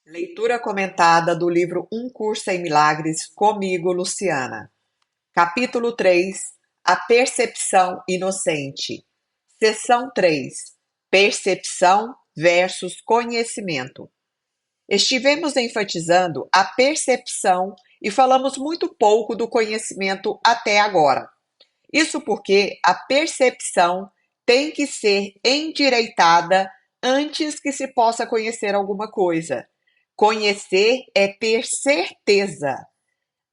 Leitura comentada do livro Um Curso em Milagres, comigo, Luciana. Capítulo 3: A Percepção Inocente. Seção 3: Percepção versus conhecimento. Estivemos enfatizando a percepção e falamos muito pouco do conhecimento até agora. Isso porque a percepção tem que ser endireitada antes que se possa conhecer alguma coisa. Conhecer é ter certeza.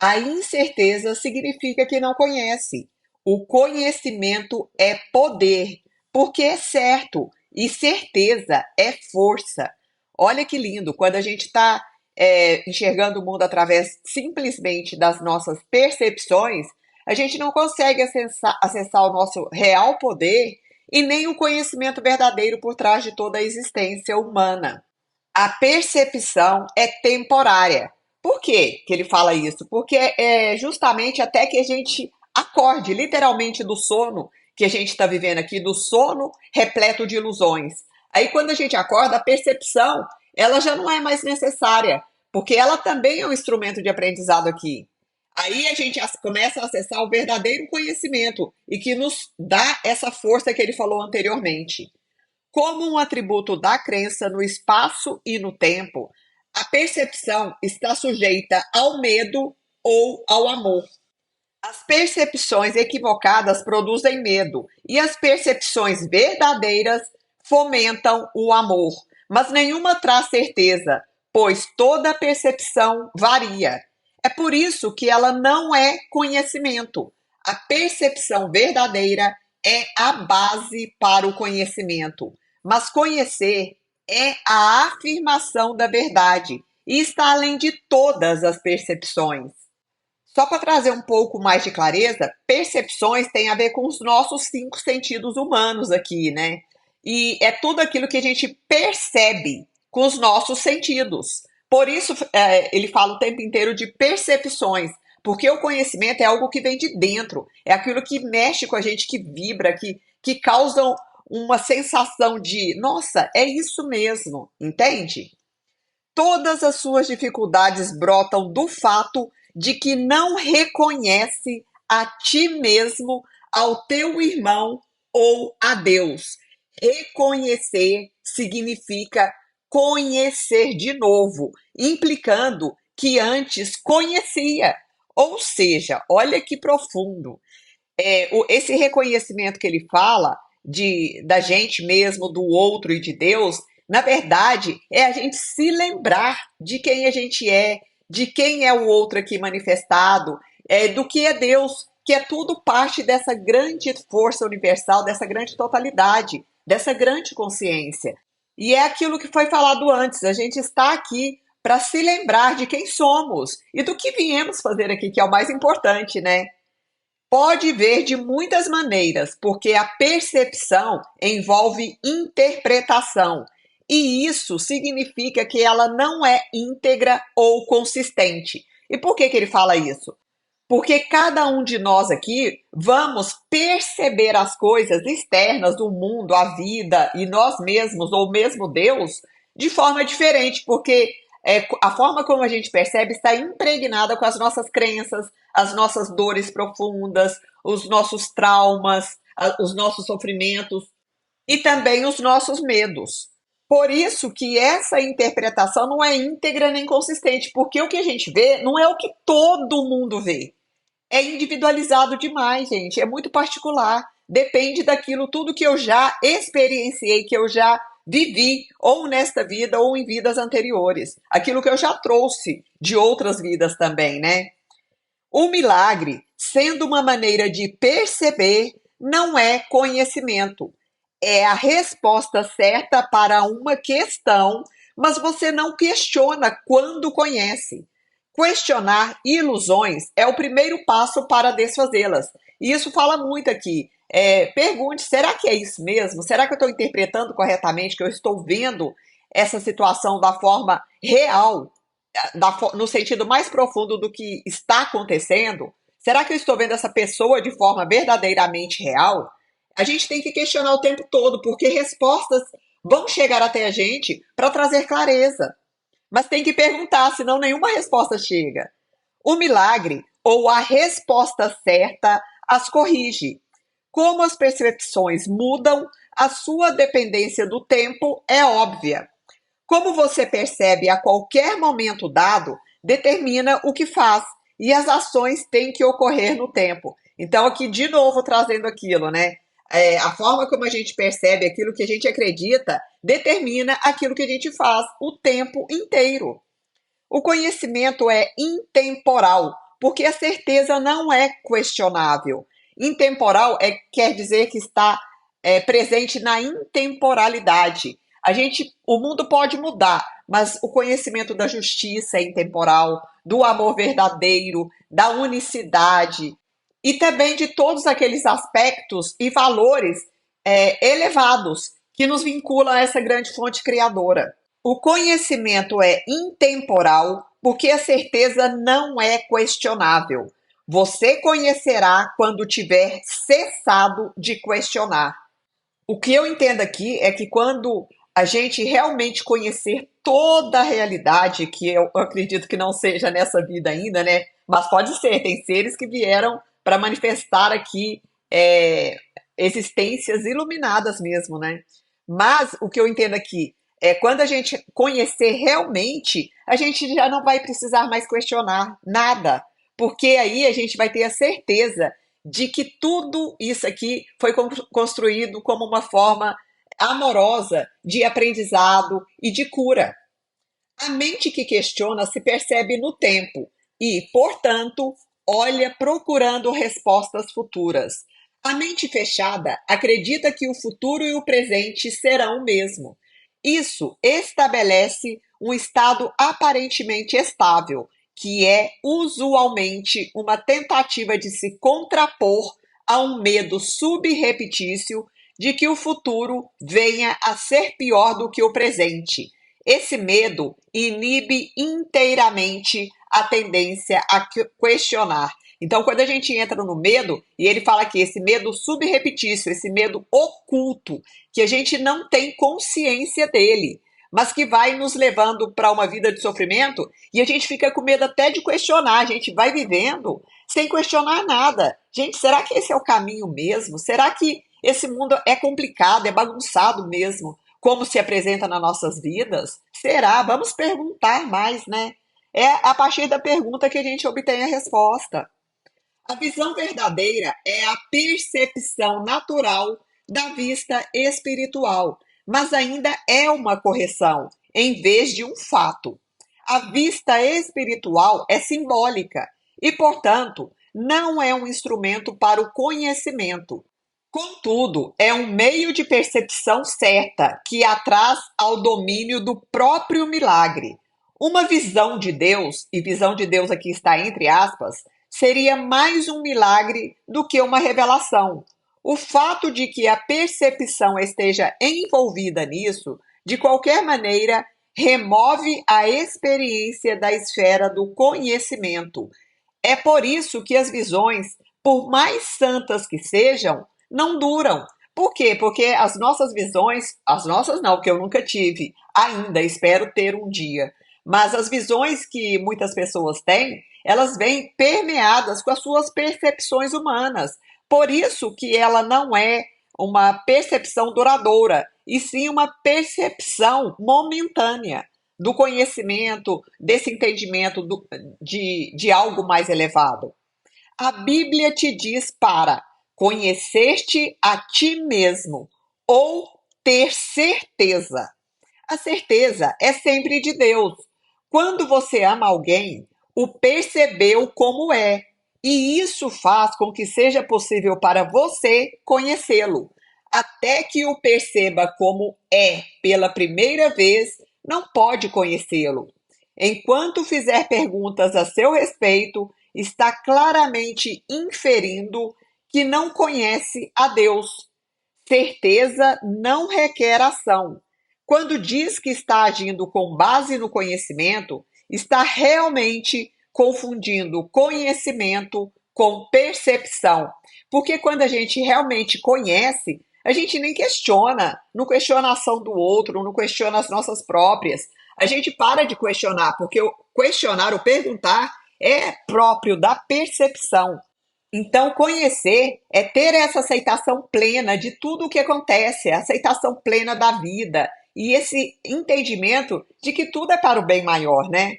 A incerteza significa que não conhece. O conhecimento é poder, porque é certo, e certeza é força. Olha que lindo, quando a gente está enxergando o mundo através simplesmente das nossas percepções, a gente não consegue acessar o nosso real poder e nem o conhecimento verdadeiro por trás de toda a existência humana. A percepção é temporária. Por quê que ele fala isso? Porque é justamente até que a gente acorde literalmente do sono que a gente está vivendo aqui, do sono repleto de ilusões. Aí quando a gente acorda, a percepção ela já não é mais necessária, porque ela também é um instrumento de aprendizado aqui. Aí a gente começa a acessar o verdadeiro conhecimento e que nos dá essa força que ele falou anteriormente. Como um atributo da crença no espaço e no tempo, a percepção está sujeita ao medo ou ao amor. As percepções equivocadas produzem medo e as percepções verdadeiras fomentam o amor, mas nenhuma traz certeza, pois toda percepção varia. É por isso que ela não é conhecimento. A percepção verdadeira é a base para o conhecimento, mas conhecer é a afirmação da verdade e está além de todas as percepções. Só para trazer um pouco mais de clareza, percepções têm a ver com os nossos cinco sentidos humanos aqui, né? E é tudo aquilo que a gente percebe com os nossos sentidos. Por isso, ele fala o tempo inteiro de percepções, porque o conhecimento é algo que vem de dentro, é aquilo que mexe com a gente, que vibra, que causa uma sensação de, nossa, é isso mesmo, entende? Todas as suas dificuldades brotam do fato de que não reconhece a ti mesmo, ao teu irmão ou a Deus. Reconhecer significa conhecer de novo, implicando que antes conhecia. Ou seja, olha que profundo. Esse reconhecimento que ele fala da gente mesmo, do outro e de Deus, na verdade, é a gente se lembrar de quem a gente é, de quem é o outro aqui manifestado, do que é Deus, que é tudo parte dessa grande força universal, dessa grande totalidade, dessa grande consciência. E é aquilo que foi falado antes, a gente está aqui para se lembrar de quem somos e do que viemos fazer aqui, que é o mais importante, né? Pode ver de muitas maneiras, porque a percepção envolve interpretação, e isso significa que ela não é íntegra ou consistente. E por que ele fala isso? Porque cada um de nós aqui vamos perceber as coisas externas do mundo, a vida e nós mesmos, ou mesmo Deus, de forma diferente, porque a forma como a gente percebe está impregnada com as nossas crenças, as nossas dores profundas, os nossos traumas, os nossos sofrimentos e também os nossos medos. Por isso que essa interpretação não é íntegra nem consistente, porque o que a gente vê não é o que todo mundo vê. É individualizado demais, gente. É muito particular. Depende daquilo, tudo que eu já experienciei, que eu já vivi, ou nesta vida, ou em vidas anteriores. Aquilo que eu já trouxe de outras vidas também, né? O milagre, sendo uma maneira de perceber, não é conhecimento. É a resposta certa para uma questão, mas você não questiona quando conhece. Questionar ilusões é o primeiro passo para desfazê-las. E isso fala muito aqui. Pergunte: será que é isso mesmo? Será que eu estou interpretando corretamente, que eu estou vendo essa situação da forma real, no sentido mais profundo do que está acontecendo? Será que eu estou vendo essa pessoa de forma verdadeiramente real? A gente tem que questionar o tempo todo, porque respostas vão chegar até a gente para trazer clareza. mas tem que perguntar, senão nenhuma resposta chega. O milagre ou a resposta certa as corrige. Como as percepções mudam, a sua dependência do tempo é óbvia. Como você percebe a qualquer momento dado, determina o que faz, e as ações têm que ocorrer no tempo. Então, aqui de novo trazendo aquilo, né? A forma como a gente percebe aquilo que a gente acredita determina aquilo que a gente faz o tempo inteiro. O conhecimento é intemporal, porque a certeza não é questionável. Intemporal quer dizer que está presente na intemporalidade. O mundo pode mudar, mas o conhecimento da justiça é intemporal, do amor verdadeiro, da unicidade e também de todos aqueles aspectos e valores elevados que nos vinculam a essa grande fonte criadora. O conhecimento é intemporal porque a certeza não é questionável. Você conhecerá quando tiver cessado de questionar. O que eu entendo aqui é que quando a gente realmente conhecer toda a realidade, que eu acredito que não seja nessa vida ainda, né? Mas pode ser, tem seres que vieram para manifestar aqui existências iluminadas mesmo, né? Mas o que eu entendo aqui é quando a gente conhecer realmente, a gente já não vai precisar mais questionar nada, porque aí a gente vai ter a certeza de que tudo isso aqui foi construído como uma forma amorosa de aprendizado e de cura. A mente que questiona se percebe no tempo e, portanto, olha procurando respostas futuras. A mente fechada acredita que o futuro e o presente serão o mesmo. Isso estabelece um estado aparentemente estável, que é usualmente uma tentativa de se contrapor a um medo subreptício de que o futuro venha a ser pior do que o presente. Esse medo inibe inteiramente a tendência a questionar. Então, quando a gente entra no medo, e ele fala que esse medo subreptício, esse medo oculto, que a gente não tem consciência dele, mas que vai nos levando para uma vida de sofrimento, e a gente fica com medo até de questionar, a gente vai vivendo sem questionar nada. Gente, será que esse é o caminho mesmo? Será que esse mundo é complicado, é bagunçado mesmo, como se apresenta nas nossas vidas? Será? Vamos perguntar mais, né? É a partir da pergunta que a gente obtém a resposta. A visão verdadeira é a percepção natural da vista espiritual, mas ainda é uma correção, em vez de um fato. A vista espiritual é simbólica e, portanto, não é um instrumento para o conhecimento. Contudo, é um meio de percepção certa que a traz ao domínio do próprio milagre. Uma visão de Deus, e visão de Deus aqui está entre aspas, seria mais um milagre do que uma revelação. O fato de que a percepção esteja envolvida nisso, de qualquer maneira, remove a experiência da esfera do conhecimento. É por isso que as visões, por mais santas que sejam, não duram. Por quê? Porque as nossas visões, as nossas não, porque eu nunca tive, ainda espero ter um dia, mas as visões que muitas pessoas têm, elas vêm permeadas com as suas percepções humanas. Por isso que ela não é uma percepção duradoura, e sim uma percepção momentânea do conhecimento, desse entendimento de algo mais elevado. A Bíblia te diz para conhecer-te a ti mesmo ou ter certeza. A certeza é sempre de Deus. Quando você ama alguém, o percebeu como é, e isso faz com que seja possível para você conhecê-lo. Até que o perceba como é pela primeira vez, não pode conhecê-lo. Enquanto fizer perguntas a seu respeito, está claramente inferindo que não conhece a Deus. Certeza não requer ação. Quando diz que está agindo com base no conhecimento, está realmente confundindo conhecimento com percepção. Porque quando a gente realmente conhece, a gente nem questiona, não questiona a ação do outro, não questiona as nossas próprias. a gente para de questionar, porque o questionar, o perguntar, é próprio da percepção. Então, conhecer é ter essa aceitação plena de tudo o que acontece, a aceitação plena da vida e esse entendimento de que tudo é para o bem maior, né?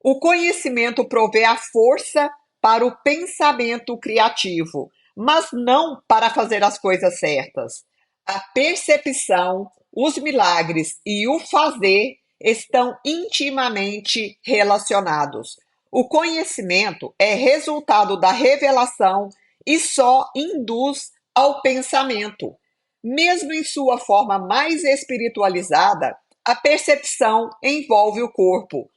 O conhecimento provê a força para o pensamento criativo, mas não para fazer as coisas certas. A percepção, os milagres e o fazer estão intimamente relacionados. O conhecimento é resultado da revelação e só induz ao pensamento. Mesmo em sua forma mais espiritualizada, a percepção envolve o corpo.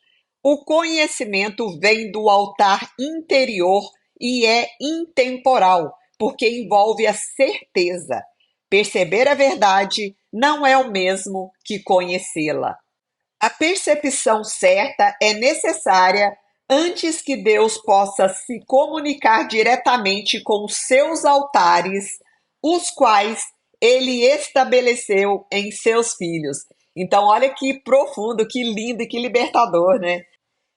O conhecimento vem do altar interior e é intemporal, porque envolve a certeza. Perceber a verdade não é o mesmo que conhecê-la. A percepção certa é necessária antes que Deus possa se comunicar diretamente com os seus altares, os quais ele estabeleceu em seus filhos. Então, olha que profundo, que lindo e que libertador, né?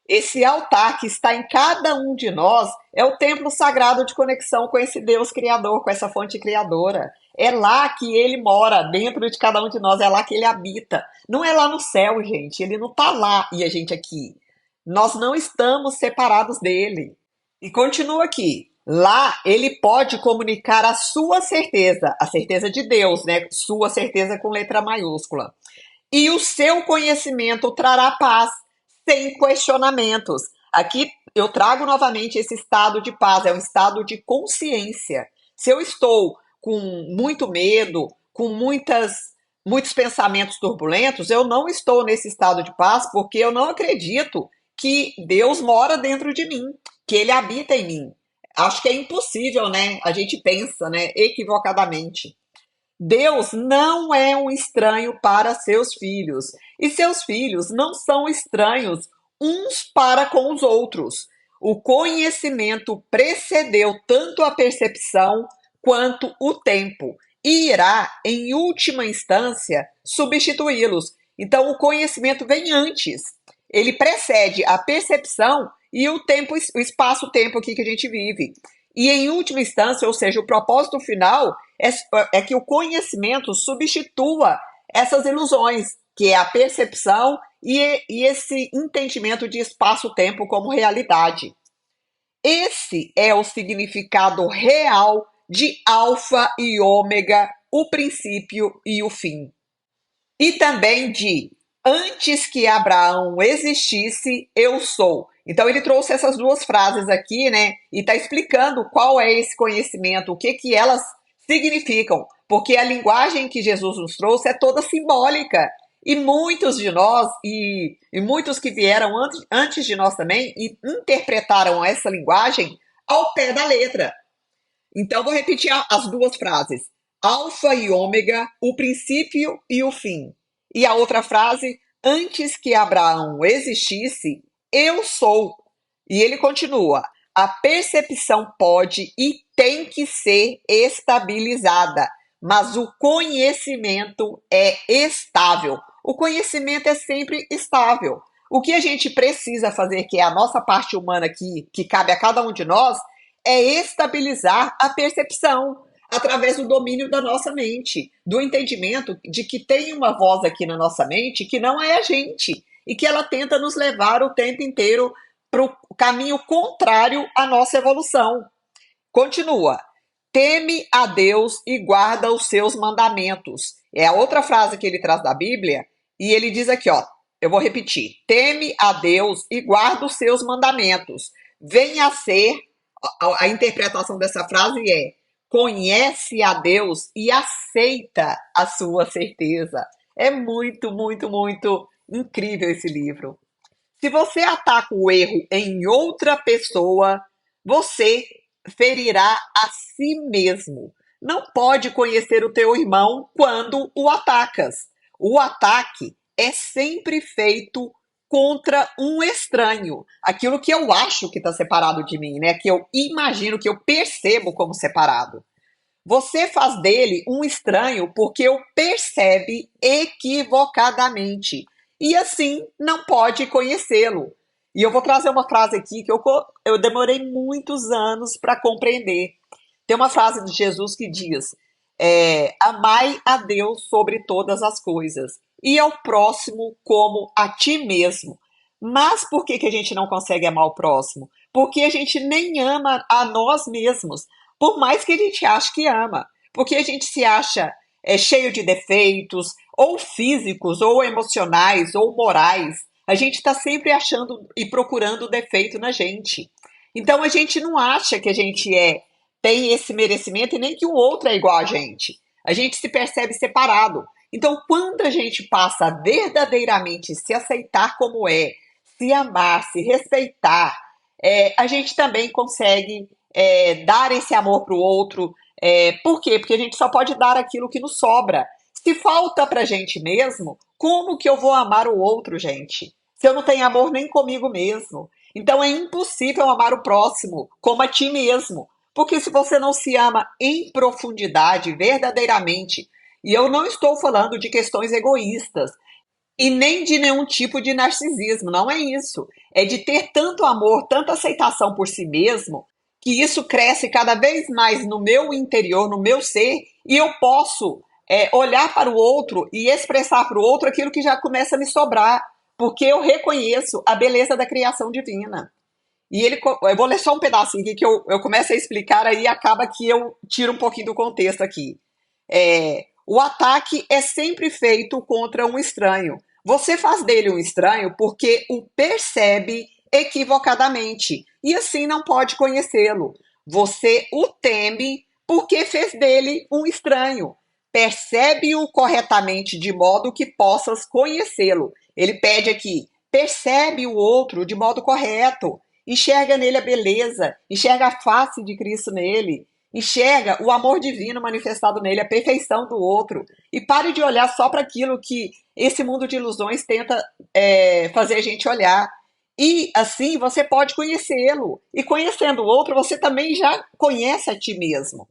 Esse altar que está em cada um de nós é o templo sagrado de conexão com esse Deus criador, com essa fonte criadora. É lá que ele mora, dentro de cada um de nós, é lá que ele habita. Não é lá no céu, gente. Ele não está lá e a gente aqui. Nós não estamos separados dele. E continua aqui. Lá ele pode comunicar a certeza de Deus, né? Sua certeza com letra maiúscula. E o seu conhecimento trará paz, sem questionamentos. Aqui eu trago novamente esse estado de paz, é um estado de consciência. Se eu estou com muito medo, com muitos pensamentos turbulentos, eu não estou nesse estado de paz porque eu não acredito que Deus mora dentro de mim, que ele habita em mim. Acho que é impossível, né? A gente pensa, né, equivocadamente. Deus não é um estranho para seus filhos, e seus filhos não são estranhos uns para com os outros. O conhecimento precedeu tanto a percepção quanto o tempo, e irá, em última instância, substituí-los. Então, o conhecimento vem antes. Ele precede a percepção e o tempo, o espaço-tempo aqui que a gente vive. E em última instância, ou seja, o propósito final é que o conhecimento substitua essas ilusões, que é a percepção e esse entendimento de espaço-tempo como realidade. Esse é o significado real de alfa e ômega, o princípio e o fim. E também de antes que Abraão existisse, eu sou. Então ele trouxe essas duas frases aqui, né? E está explicando qual é esse conhecimento, o que que elas significam. Porque a linguagem que Jesus nos trouxe é toda simbólica. E muitos de nós, e muitos que vieram antes de nós também, e interpretaram essa linguagem ao pé da letra. Então vou repetir as duas frases. Alfa e ômega, o princípio e o fim. E a outra frase, antes que Abraão existisse, eu sou. E ele continua, a percepção pode e tem que ser estabilizada, mas o conhecimento é estável. O conhecimento é sempre estável. O que a gente precisa fazer, que é a nossa parte humana aqui, que cabe a cada um de nós, é estabilizar a percepção através do domínio da nossa mente, do entendimento de que tem uma voz aqui na nossa mente que não é a gente e que ela tenta nos levar o tempo inteiro para o caminho contrário à nossa evolução. Continua. Teme a Deus e guarda os seus mandamentos. É a outra frase que ele traz da Bíblia e ele diz aqui, ó, eu vou repetir. Teme a Deus e guarda os seus mandamentos. Venha a ser, a interpretação dessa frase é, conhece a Deus e aceita a sua certeza. É muito, muito, muito incrível esse livro. Se você ataca o erro em outra pessoa, você ferirá a si mesmo. Não pode conhecer o teu irmão quando o atacas. O ataque é sempre feito contra um estranho. Aquilo que eu acho que está separado de mim, né? Que eu imagino, que eu percebo como separado. Você faz dele um estranho porque o percebe equivocadamente. e assim não pode conhecê-lo. E eu vou trazer uma frase aqui que eu demorei muitos anos para compreender. Tem uma frase de Jesus que diz: amai a Deus sobre todas as coisas e ao próximo como a ti mesmo. Mas por que a gente não consegue amar o próximo? Porque a gente nem ama a nós mesmos, por mais que a gente ache que ama. Porque a gente se acha cheio de defeitos, ou físicos, ou emocionais, ou morais. A gente está sempre achando e procurando defeito na gente. Então a gente não acha que a gente tem esse merecimento e nem que o outro é igual a gente. A gente se percebe separado. Então, quando a gente passa a verdadeiramente se aceitar como se amar, se respeitar, a gente também consegue dar esse amor para o outro. Por quê? Porque a gente só pode dar aquilo que nos sobra. Se falta para a gente mesmo, como que eu vou amar o outro, gente? Se eu não tenho amor nem comigo mesmo. Então é impossível amar o próximo como a ti mesmo. Porque se você não se ama em profundidade, verdadeiramente, e eu não estou falando de questões egoístas, e nem de nenhum tipo de narcisismo, não é isso. É de ter tanto amor, tanta aceitação por si mesmo, que isso cresce cada vez mais no meu interior, no meu ser, e eu posso olhar para o outro e expressar para o outro aquilo que já começa a me sobrar, porque eu reconheço a beleza da criação divina. E eu vou ler só um pedacinho aqui que eu começo a explicar, aí acaba que eu tiro um pouquinho do contexto aqui. O ataque é sempre feito contra um estranho. Você faz dele um estranho porque o percebe equivocadamente e assim não pode conhecê-lo. Você o teme porque fez dele um estranho. Percebe-o corretamente de modo que possas conhecê-lo. Ele pede aqui: percebe o outro de modo correto. Enxerga nele a beleza, enxerga a face de Cristo nele, enxerga o amor divino manifestado nele, a perfeição do outro. E pare de olhar só para aquilo que esse mundo de ilusões tenta fazer a gente olhar. E assim você pode conhecê-lo. E conhecendo o outro, você também já conhece a ti mesmo.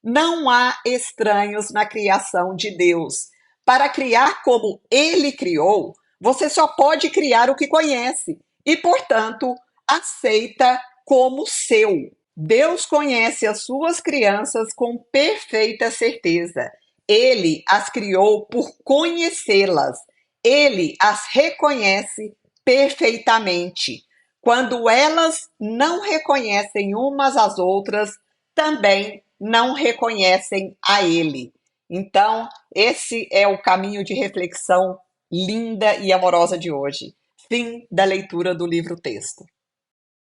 Não há estranhos na criação de Deus. Para criar como ele criou, você só pode criar o que conhece e, portanto, aceita como seu. Deus conhece as suas crianças com perfeita certeza. Ele as criou por conhecê-las. Ele as reconhece perfeitamente. Quando elas não reconhecem umas às outras, também não reconhecem a ele. Então, esse é o caminho de reflexão linda e amorosa de hoje. Fim da leitura do livro-texto.